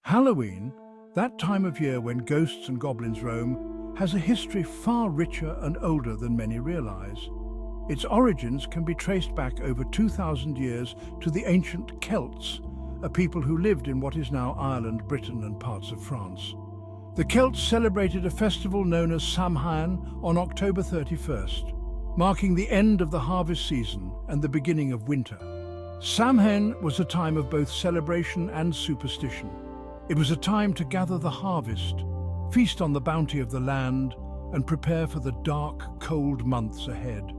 Halloween, that time of year when ghosts and goblins roam, has a history far richer and older than many realize. Its origins can be traced back over 2,000 years to the ancient Celts, a people who lived in what is now Ireland, Britain and parts of France. The Celts celebrated a festival known as Samhain on October 31st, marking the end of the harvest season and the beginning of winter. Samhain was a time of both celebration and superstition. It was a time to gather the harvest, feast on the bounty of the land, and prepare for the dark, cold months ahead.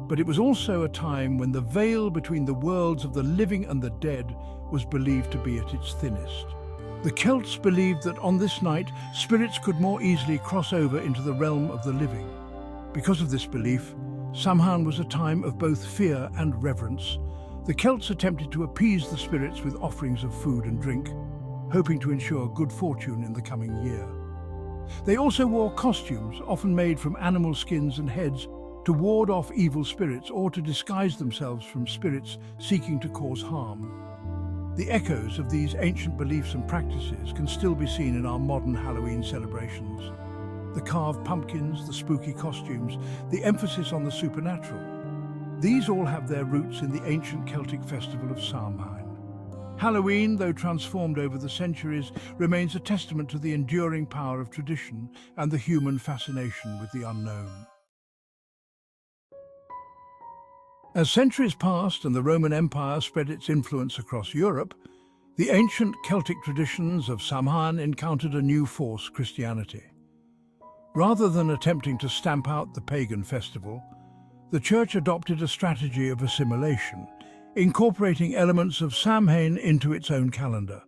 But it was also a time when the veil between the worlds of the living and the dead was believed to be at its thinnest. The Celts believed that on this night, spirits could more easily cross over into the realm of the living. Because of this belief, Samhain was a time of both fear and reverence. The Celts attempted to appease the spirits with offerings of food and drink, hoping to ensure good fortune in the coming year. They also wore costumes, often made from animal skins and heads, to ward off evil spirits or to disguise themselves from spirits seeking to cause harm. The echoes of these ancient beliefs and practices can still be seen in our modern Halloween celebrations. The carved pumpkins, the spooky costumes, the emphasis on the supernatural. These all have their roots in the ancient Celtic festival of Samhain. Halloween, though transformed over the centuries, remains a testament to the enduring power of tradition and the human fascination with the unknown. As centuries passed and the Roman Empire spread its influence across Europe, the ancient Celtic traditions of Samhain encountered a new force, Christianity. Rather than attempting to stamp out the pagan festival, the Church adopted a strategy of assimilation, incorporating elements of Samhain into its own calendar.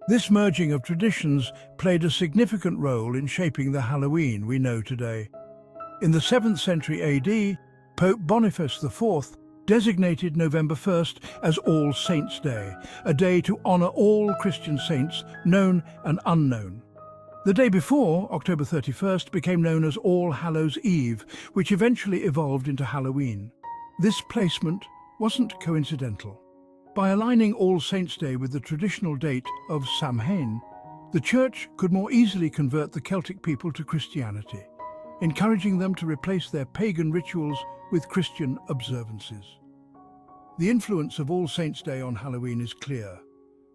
This merging of traditions played a significant role in shaping the Halloween we know today. In the 7th century AD, Pope Boniface IV designated November 1st as All Saints' Day, a day to honor all Christian saints, known and unknown. The day before, October 31st, became known as All Hallows' Eve, which eventually evolved into Halloween. This placement wasn't coincidental. By aligning All Saints' Day with the traditional date of Samhain, the Church could more easily convert the Celtic people to Christianity, encouraging them to replace their pagan rituals with Christian observances. The influence of All Saints' Day on Halloween is clear.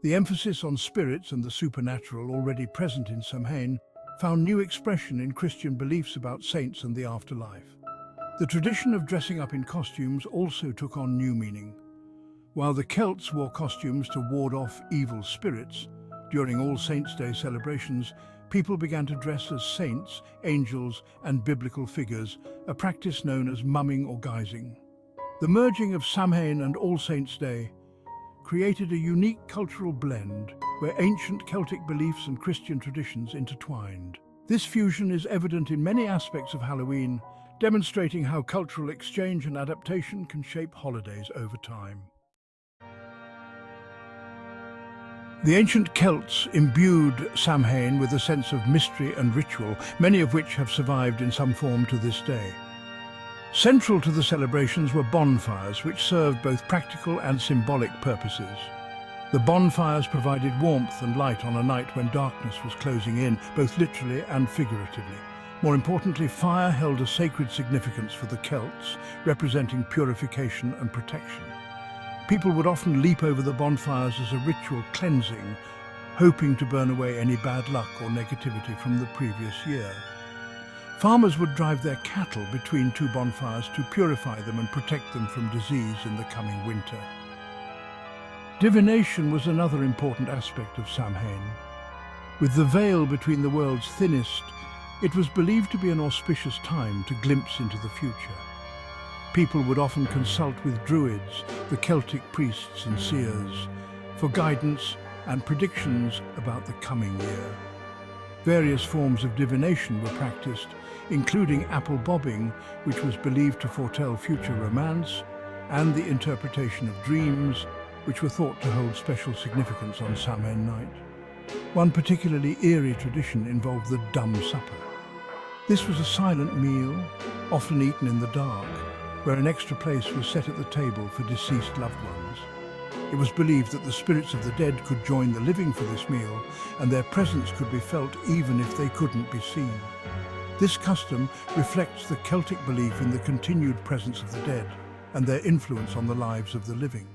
The emphasis on spirits and the supernatural already present in Samhain found new expression in Christian beliefs about saints and the afterlife. The tradition of dressing up in costumes also took on new meaning. While the Celts wore costumes to ward off evil spirits, during All Saints' Day celebrations, people began to dress as saints, angels, and biblical figures, a practice known as mumming or guising. The merging of Samhain and All Saints' Day created a unique cultural blend where ancient Celtic beliefs and Christian traditions intertwined. This fusion is evident in many aspects of Halloween, demonstrating how cultural exchange and adaptation can shape holidays over time. The ancient Celts imbued Samhain with a sense of mystery and ritual, many of which have survived in some form to this day. Central to the celebrations were bonfires, which served both practical and symbolic purposes. The bonfires provided warmth and light on a night when darkness was closing in, both literally and figuratively. More importantly, fire held a sacred significance for the Celts, representing purification and protection. People would often leap over the bonfires as a ritual cleansing, hoping to burn away any bad luck or negativity from the previous year. Farmers would drive their cattle between two bonfires to purify them and protect them from disease in the coming winter. Divination was another important aspect of Samhain. With the veil between the world's thinnest, it was believed to be an auspicious time to glimpse into the future. People would often consult with druids, the Celtic priests and seers, for guidance and predictions about the coming year. Various forms of divination were practiced, including apple bobbing, which was believed to foretell future romance, and the interpretation of dreams, which were thought to hold special significance on Samhain night. One particularly eerie tradition involved the dumb supper. This was a silent meal, often eaten in the dark, where an extra place was set at the table for deceased loved ones. It was believed that the spirits of the dead could join the living for this meal, and their presence could be felt even if they couldn't be seen. This custom reflects the Celtic belief in the continued presence of the dead and their influence on the lives of the living.